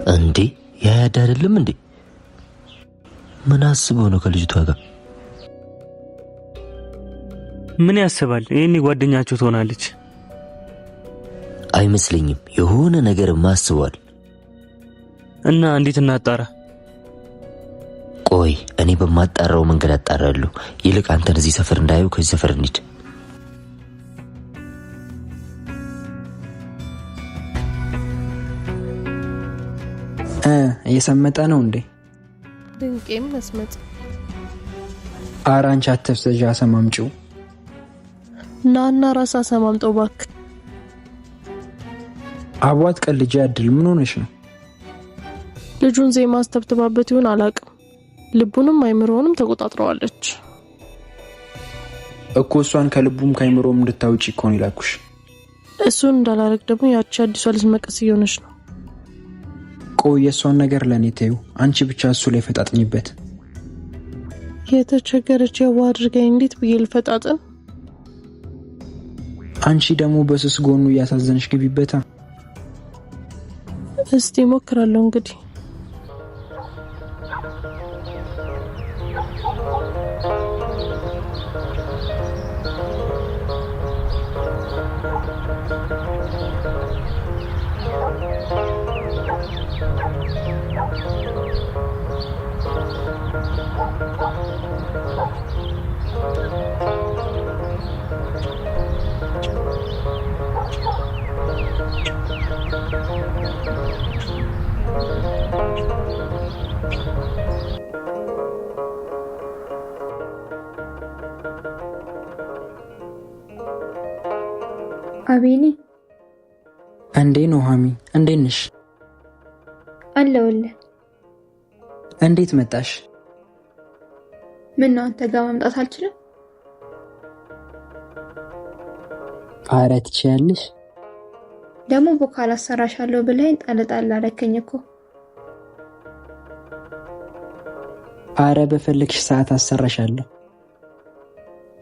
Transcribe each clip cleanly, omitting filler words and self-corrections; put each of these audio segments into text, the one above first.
እንዴ ያያድ አይደለም እንዴ? ምን አስበው ነው ከልጅቷ ጋር? ምን ያስባል? ይሄኔ ጓደኛችሁ ትሆናለች። አይመስለኝም። የሆነ ነገር ማስቧል። እና እንዴት እናጣራ? ቆይ እኔ በማጣራው መንገድ አጣራለሁ። ይልቅ አንተን እዚህ ሰፈር እንዳየው ከዚህ ሰፈር እንሂድ። እየሰመጠ ነው እንዴ? ድንቄም መስመጥ። አራንቻ አትፍሰጃ ሰማምጪው። ናና ራሳ ሰማምጠው ባክ። አቧት ቀልጃ ያድል። ምን ሆነሽ ነው? ልጁን ዜማ አስተብትባበት ይሁን አላቅም። ልቡንም አይምሮውንም ተቆጣጥረዋለች እኮ። እሷን ከልቡም ከአይምሮውም እንድታውጪ እኮ ነው ይላኩሽ። እሱን እንዳላረግ ደግሞ ያቺ አዲሷ ልጅ መቀስ እየሆነች ነው። ቆይ የእሷን ነገር ለእኔ ተይው። አንቺ ብቻ እሱ ላይ ፈጣጥኝበት። የተቸገረች የዋ አድርገኝ እንዴት ብዬ ልፈጣጥን? አንቺ ደግሞ በስስ ጎኑ እያሳዘንሽ ግቢበታ። እስቲ ሞክራለሁ እንግዲህ። አቤኔ እንዴ ነው ሃሚ? እንዴት ነሽ? አለሁልህ። እንዴት መጣሽ? ምን ነው አንተ ጋር መምጣት አልችልም? ኧረ ትችያለሽ። ደግሞ በኋላ አሰራሻለሁ ብለኸኝ ጣል አደረከኝ እኮ። ኧረ በፈለግሽ ሰዓት አሰራሻለሁ።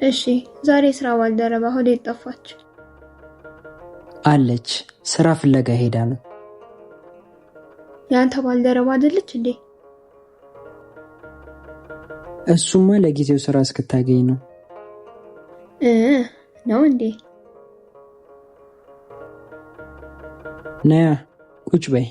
እሺ ዛሬ ስራ ባልደረባ ወዴት ጠፋች? አለች። ስራ ፍለጋ ሄዳ ነው። ያንተ ባልደረባ አይደለች እንዴ? እሱማ ለጊዜው ስራ እስክታገኝ ነው። ነው እንዴ? ነያ ቁጭ በይ።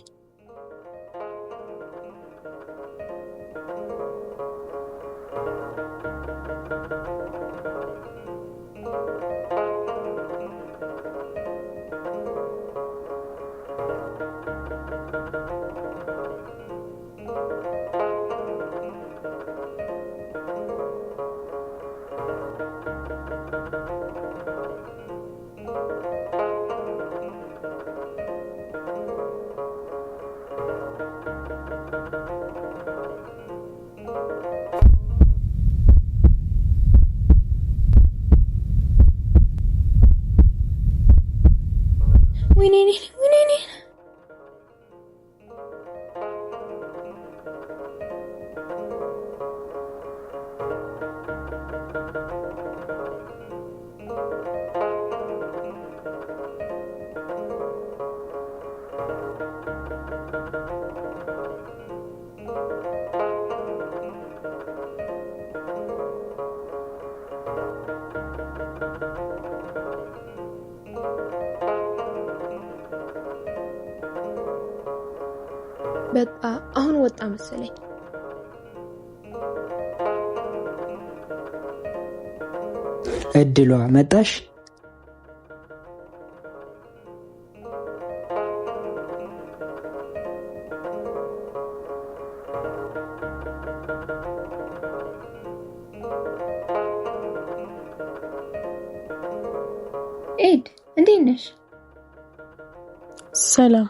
ወይኔ በቃ አሁን ወጣ መሰለኝ። እድሏ መጣሽ? ኤድ እንዴት ነሽ? ሰላም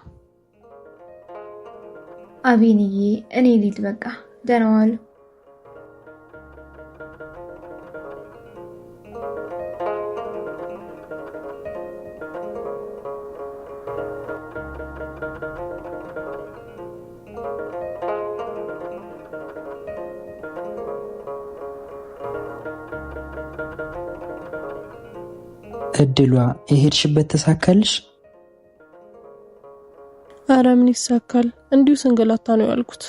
አቤንዬ። እኔ ልሂድ በቃ። ደህና ዋሉ። እድሏ የሄድሽበት ተሳካልሽ? ኧረ ምን ይሳካል እንዲሁ ስንገላታ ነው ያልኩት።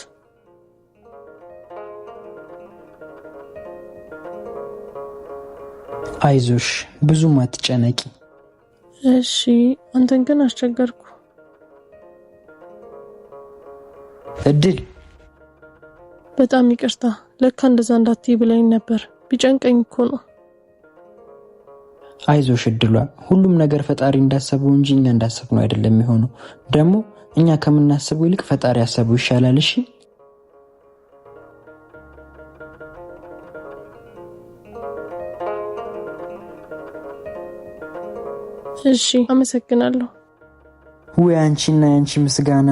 አይዞሽ ብዙም አትጨነቂ። እሺ አንተን ግን አስቸገርኩ። እድል በጣም ይቅርታ። ለካ እንደዛ እንዳትይ ብለኝ ነበር። ቢጨንቀኝ እኮ ነው። አይዞሽ እድሏ፣ ሁሉም ነገር ፈጣሪ እንዳሰበው እንጂ እኛ እንዳሰብነው አይደለም የሚሆነው። ደግሞ እኛ ከምናስበው ይልቅ ፈጣሪ ያሰበው ይሻላል። እሺ እሺ አመሰግናለሁ። ወይ አንቺና ያንቺ ምስጋና።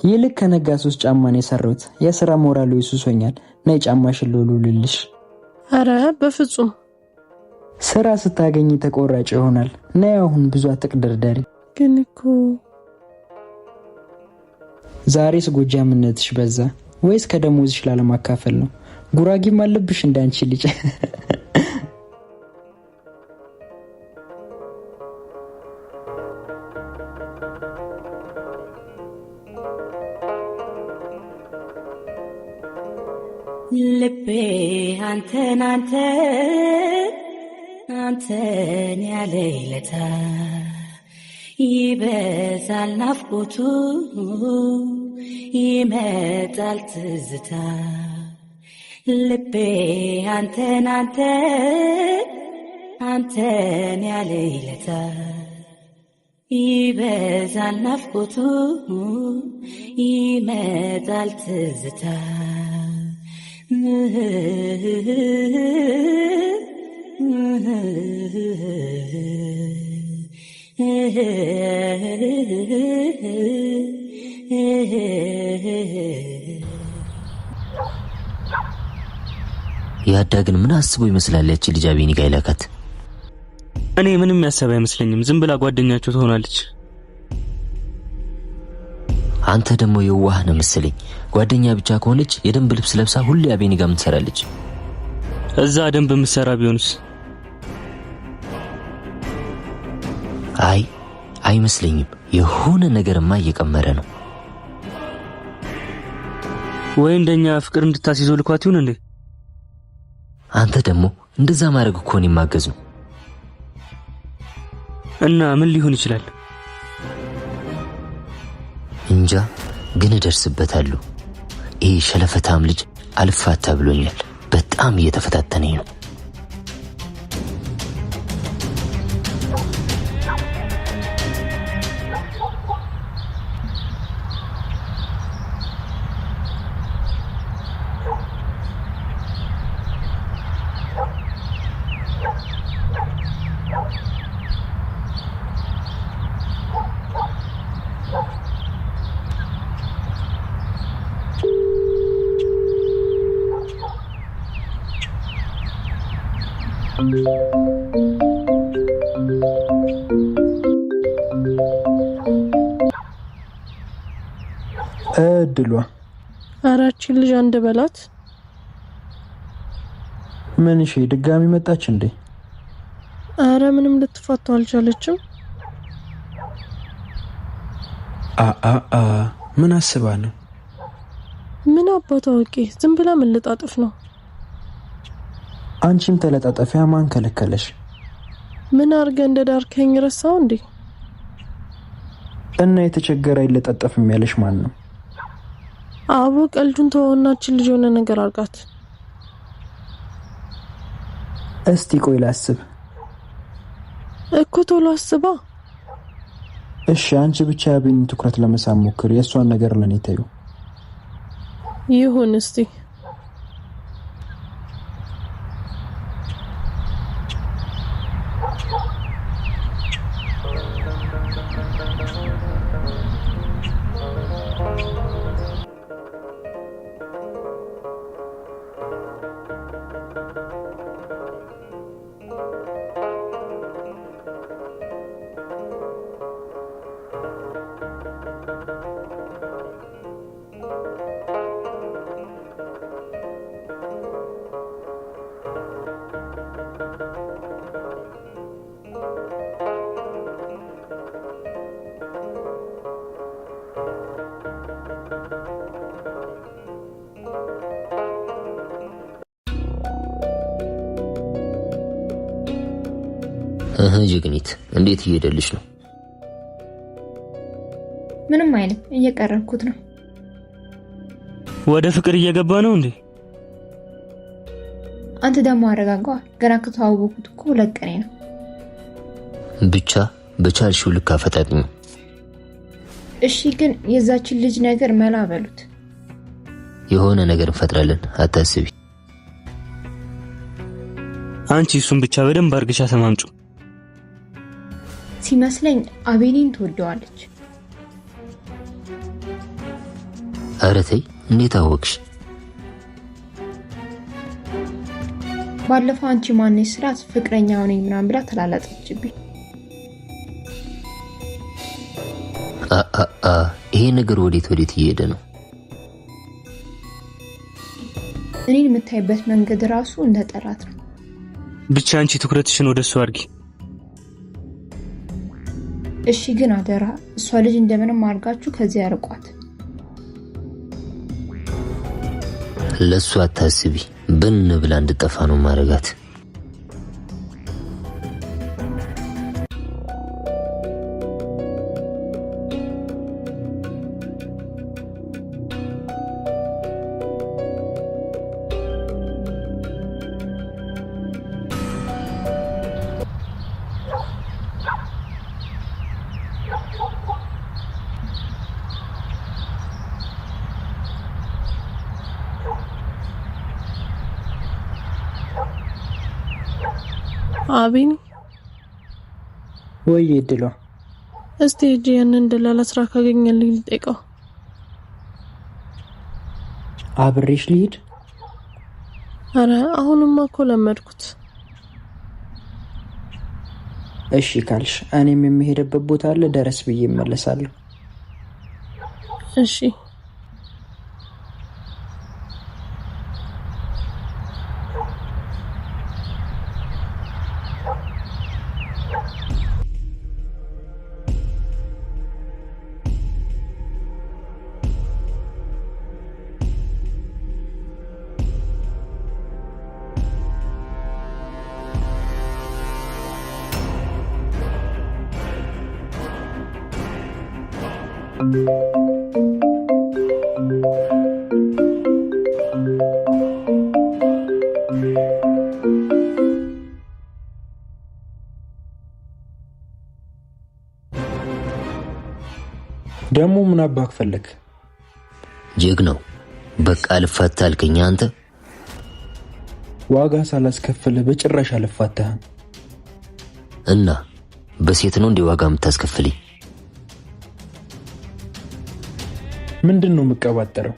ይልክ ከነጋ 3 ጫማን የሰራሁት የሥራ ሞራሉ ይሱሶኛል። ነይ ጫማሽን ልልልሽ። አረ በፍጹም ስራ ስታገኝ ተቆራጭ ይሆናል። ነይ አሁን ብዙ አትቅደርደሪ። ግን እኮ ዛሬስ ጎጃምነትሽ በዛ ወይስ ከደሞዝሽ ላለማካፈል ነው? ጉራጌም አለብሽ እንዳንቺ ልጅ። ልቤ አንተን ያለ ይለታ ይበዛል ናፍቆቱ ይመጣል ትዝታ። ልቤ አንተን ያለ ይለታ ይበዛል ናፍቆቱ ይመጣል ትዝታ። ያዳግን ምን አስቦ ይመስላል ያቺ ልጅ አቤኒ ጋር ይላካት? እኔ ምንም ያሰበ አይመስለኝም። ዝም ብላ ጓደኛቸው ትሆናለች። አንተ ደግሞ የዋህ ነው መሰለኝ። ጓደኛ ብቻ ከሆነች የደንብ ልብስ ለብሳ ሁሌ አቤኒ ጋር ምትሰራለች። እዛ ደንብ ምትሰራ ቢሆንስ? አይመስለኝም። የሆነ ነገርማ እየቀመረ ነው። ወይ እንደኛ ፍቅር እንድታስይዘው ልኳት ይሁን እንዴ? አንተ ደግሞ እንደዛ ማድረግ እኮ ነው ማገዝ ነው። እና ምን ሊሆን ይችላል? እንጃ ግን እደርስበታለሁ። ይሄ ሸለፈታም ልጅ አልፋታ ብሎኛል። በጣም እየተፈታተነኝ ነው። እድሏ አራችን ልጅ አንድ በላት። ምን እሺ ድጋሚ መጣች እንዴ? አረ ምንም ልትፋታው አልቻለችም። ምን አስባ ነው? ምን አባቷ ወቄ ዝም ብላ መለጣጥፍ ነው። አንቺም ተለጣጠፊያ ማን ከለከለሽ? ምን አርገ እንደዳርከኝ ረሳው እንዴ? እና የተቸገረ ይለጣጠፍም ያለሽ ማን ነው? አቦ ቀልዱን ተወናችን ልጅ ሆነ ነገር አርጋት። እስቲ ቆይ ላስብ እኮ ቶሎ አስባ። እሺ አንቺ ብቻ ያቤኒ ትኩረት ለመሳብ ሞክሪ። የሷን ነገር ለኔ ተይው። ይሁን እስቲ ጀግኒት እንዴት እየሄደልሽ ነው? ምንም አይልም፣ እየቀረብኩት ነው። ወደ ፍቅር እየገባ ነው እንዴ? አንተ ደግሞ አረጋጋው። ገና ከተዋወቁት እኮ 2 ቀን ነው። ብቻ በቻልሽው ልክ አፈጣጥኝ። እሺ፣ ግን የዛችን ልጅ ነገር መላ በሉት። የሆነ ነገር እንፈጥራለን፣ አታስቢ። አንቺ እሱን ብቻ በደንብ አርግሻ ተማምጩ። ሲመስለኝ አቤኔን ትወደዋለች። ኧረ ተይ፣ እንዴት አወቅሽ? ባለፈው አንቺ ማነሽ ስራት ፍቅረኛው ነኝ ምናምን ብላ ተላላጠችብኝ። ይሄ ነገር ወዴት እየሄደ ነው? እኔን የምታይበት መንገድ ራሱ እንደጠላት ነው። ብቻ አንቺ ትኩረትሽን ወደሱ አድርጊ። እሺ፣ ግን አደራ እሷ ልጅ እንደምንም አድርጋችሁ ከዚህ ያርቋት። ለሱ አታስቢ፣ ብን ብላ እንድጠፋ ነው ማረጋት። አቤኔ ወይ እድሏ፣ እስቲ ሂጂ ያንን ደላላ ስራ ካገኘልኝ ልጠይቀው። አብሬሽ ልሂድ? አረ አሁንማ እኮ ለመድኩት። እሺ ካልሽ እኔም የምሄድበት ቦታ አለ፣ ደረስ ብዬ እመለሳለሁ። እሺ ደሞ ምን አባክ ፈለክ? ጀግናው በቃ ልፋታ አልከኝ አንተ። ዋጋ ሳላስከፍል በጭራሽ አልፋታህም። እና በሴት ነው እንዴ ዋጋ የምታስከፍልኝ? ምንድነው መቀባጠረው?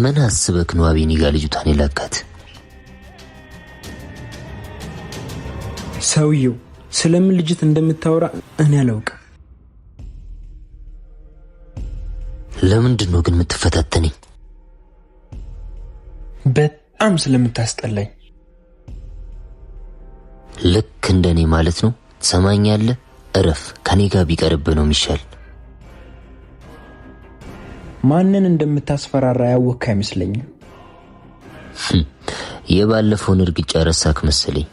ምን አስበክ ነው አቤኔ ጋር ልጅቷን የላካት? ሰውየው ስለምን ልጅት እንደምታወራ እኔ አላውቅም። ለምንድነው ግን የምትፈታተነኝ? በጣም ስለምታስጠላኝ። ልክ እንደኔ ማለት ነው። ትሰማኛለህ? እረፍ። ከኔ ጋር ቢቀርብ ነው የሚሻል። ማንን እንደምታስፈራራ ያወቅህ አይመስለኝም። የባለፈውን እርግጫ ረሳክ መሰለኝ።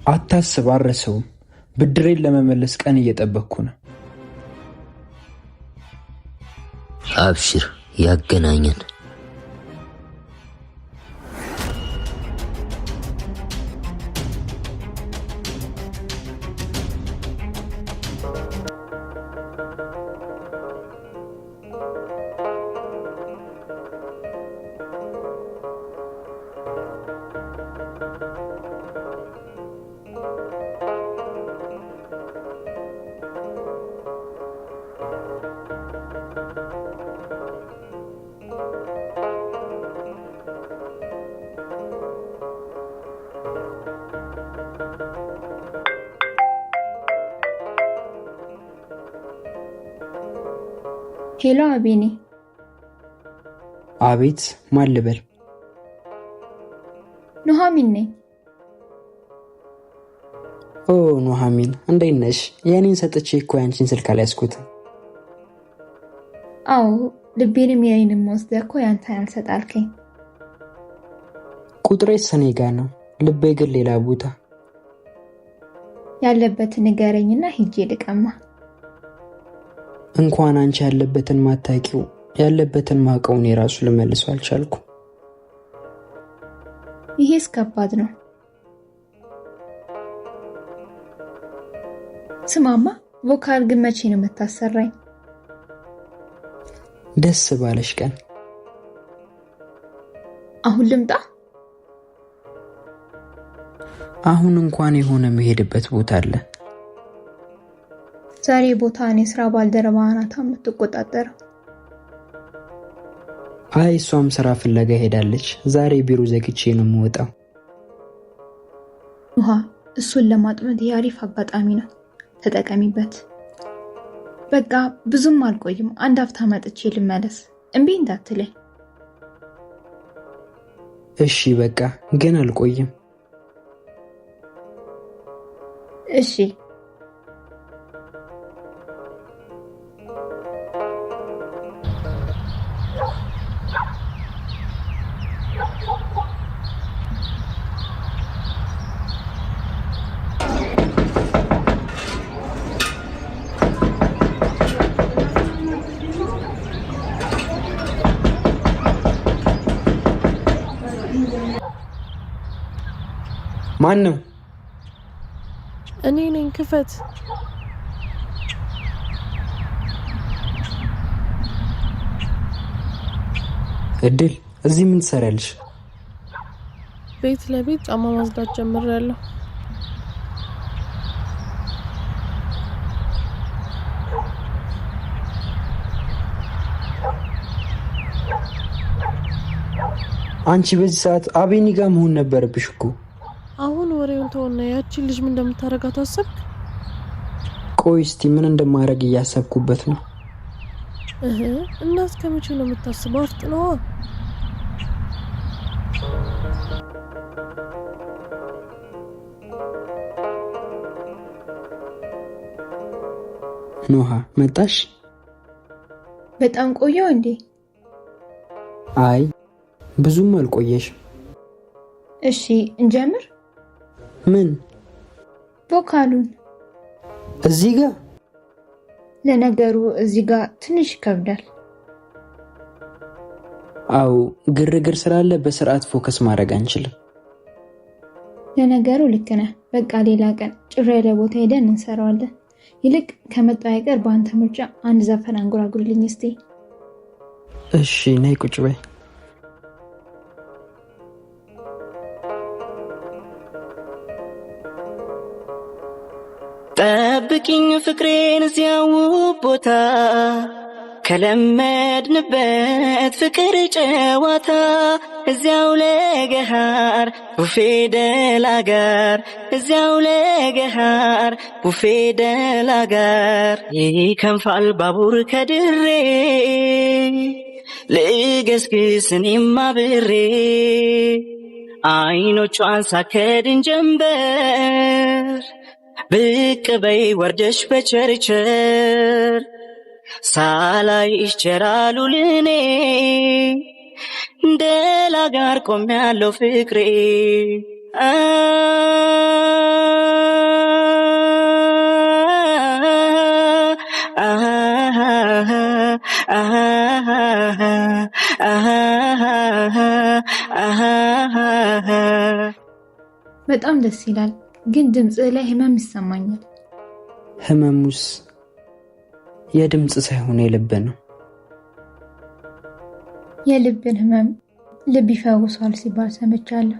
አታስብ፣ አረሰውም። ብድሬን ለመመለስ ቀን እየጠበቅኩ ነው። አብሽር፣ ያገናኘን። ሄሎ አቤኔ። አቤት፣ ማን ልበል? ኑሐሚን ነኝ። ኦ ኑሐሚን፣ እንዴት ነሽ? የኔን ሰጥቼ እኮ ያንቺን ስልክ አልያዝኩትም። አዎ፣ ልቤንም የኔንም ወስደህ እኮ ያንተ ያልሰጣልከኝ። ቁጥሬ ሰኔ ጋር ነው። ልቤ ግን ሌላ ቦታ ያለበትን ንገረኝና ሂጄ ልቀማ። እንኳን አንቺ ያለበትን ማታቂው ያለበትን ማቀውን የራሱ ልመልሰው አልቻልኩ። ይሄስ ከባድ ነው። ስማማ ቮካል ግን መቼ ነው የምታሰራኝ? ደስ ባለሽ ቀን። አሁን ልምጣ? አሁን እንኳን የሆነ መሄድበት ቦታ አለ። ዛሬ ቦታ እኔ ስራ ባልደረባ ናታ የምትቆጣጠረው። አይ እሷም ስራ ፍለጋ ሄዳለች። ዛሬ ቢሮ ዘግቼ ነው የምወጣው። ውሃ እሱን ለማጥመድ የአሪፍ አጋጣሚ ነው፣ ተጠቀሚበት። በቃ ብዙም አልቆይም፣ አንድ አፍታ መጥቼ ልመለስ። እምቢ እንዳትለኝ እሺ? በቃ ግን አልቆይም። እሺ። ማን ነው? እኔ ነኝ። ክፈት። እድል እዚህ ምን ትሰሪያለሽ? ቤት ለቤት ጫማ ማጽዳት ጀምሬያለሁ። አንቺ በዚህ ሰዓት አቤኒ ጋር መሆን ነበረብሽ እኮ። አሁን ወሬውን ተውና ያቺን ልጅ ምን እንደምታረጋት አሰብክ? ቆይ እስቲ ምን እንደማረግ እያሰብኩበት ነው። እና እስከመቼ ነው የምታስበው? አፍጥነዋ። ኖሃ መጣሽ? በጣም ቆየው እንዴ? አይ ብዙም አልቆየሽም። እሺ እንጀምር። ምን? ቮካሉን እዚህ ጋር? ለነገሩ እዚህ ጋር ትንሽ ይከብዳል። አው ግርግር ስላለ በስርዓት ፎከስ ማድረግ አንችልም። ለነገሩ ልክ ነህ። በቃ ሌላ ቀን ጭራ ያለ ቦታ ሄደን እንሰራዋለን። ይልቅ ከመጣ አይቀር በአንተ ምርጫ አንድ ዘፈን አንጎራጉርልኝ እስቲ። እሺ ነይ ቁጭ በይ። ጠብቂኝ ፍቅሬን እዚያው ቦታ ከለመድንበት ፍቅር ጨዋታ እዚያው ለገሃር ቡፌ ደላጋር እዚያው ለገሃር ቡፌ ደላጋር ይከንፋል ባቡር ከድሬ ልገስግስ እኔም አብሬ አይኖቿን ሳከድን ጀንበር ብቅ በይ ወርደሽ በቸርቸር ሳላይሽ ቸራሉ ልኔ ደላጋር ቆሜያለሁ ፍቅሬ በጣም ደስ ይላል፣ ግን ድምጽ ላይ ህመም ይሰማኛል። ህመሙስ የድምጽ ሳይሆን የልብ ነው። የልብን ህመም ልብ ይፈውሳል ሲባል ሰምቻለሁ።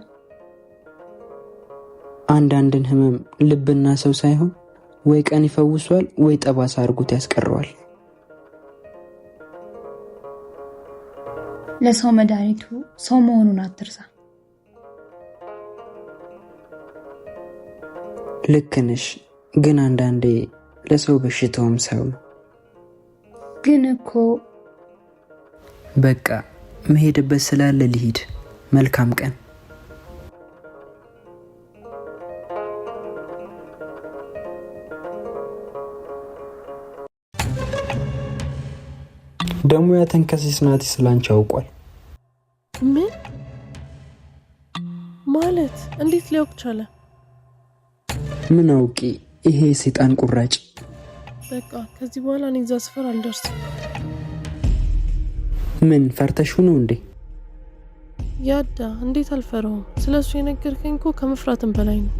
አንዳንድን ህመም ልብና ሰው ሳይሆን ወይ ቀን ይፈውሷል ወይ ጠባሳ አርጉት ያስቀረዋል። ለሰው መድኃኒቱ ሰው መሆኑን አትርሳ። ልክ ነሽ፣ ግን አንዳንዴ ለሰው በሽታውም ሰው ነው። ግን እኮ በቃ መሄድበት ስላለ ልሂድ። መልካም ቀን። ደሞ ያ ተንከሲስ ናቲ ስላንቺ አውቋል። ምን ማለት እንዴት ሊያውቅ ቻለ? ምን አውቂ ይሄ ሰይጣን ቁራጭ። በቃ ከዚህ በኋላ እኔ እዛ ሰፈር አልደርስም። ምን ፈርተሽው ነው እንዴ? ያዳ እንዴት አልፈራውም? ስለሱ የነገርከኝ እኮ ከመፍራትም በላይ ነው።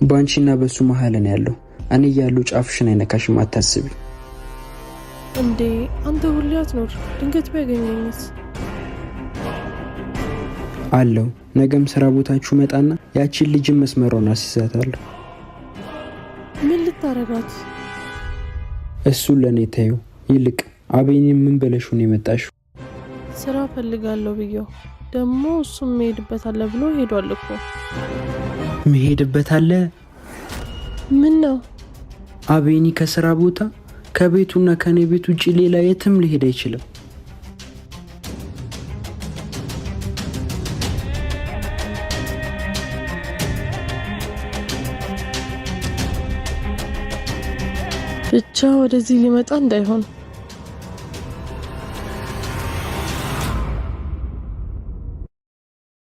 ባንቺና በሱ መሃል ነው ያለው። እኔ ያለው ጫፍሽን አይነካሽም አታስቢ። እንዴ አንተ ሁሌ አትኖር፣ ድንገት ቢያገኘኝስ? አለው ነገም ስራ ቦታችሁ መጣና ያቺን ልጅን መስመሯን አስይዛታለሁ። ምን ልታረጋት? እሱን ለኔ ታዩ። ይልቅ አቤኔን ምን ብለሽ ነው የመጣሽው? ስራ ፈልጋለሁ ብየው ደግሞ እሱም መሄድበታል ብሎ ሄዷል እኮ። መሄድበታል? ምን ነው? አቤኒ ከስራ ቦታ ከቤቱና ከኔ ቤት ውጪ ሌላ የትም ሊሄድ አይችልም። ብቻ ወደዚህ ሊመጣ እንዳይሆን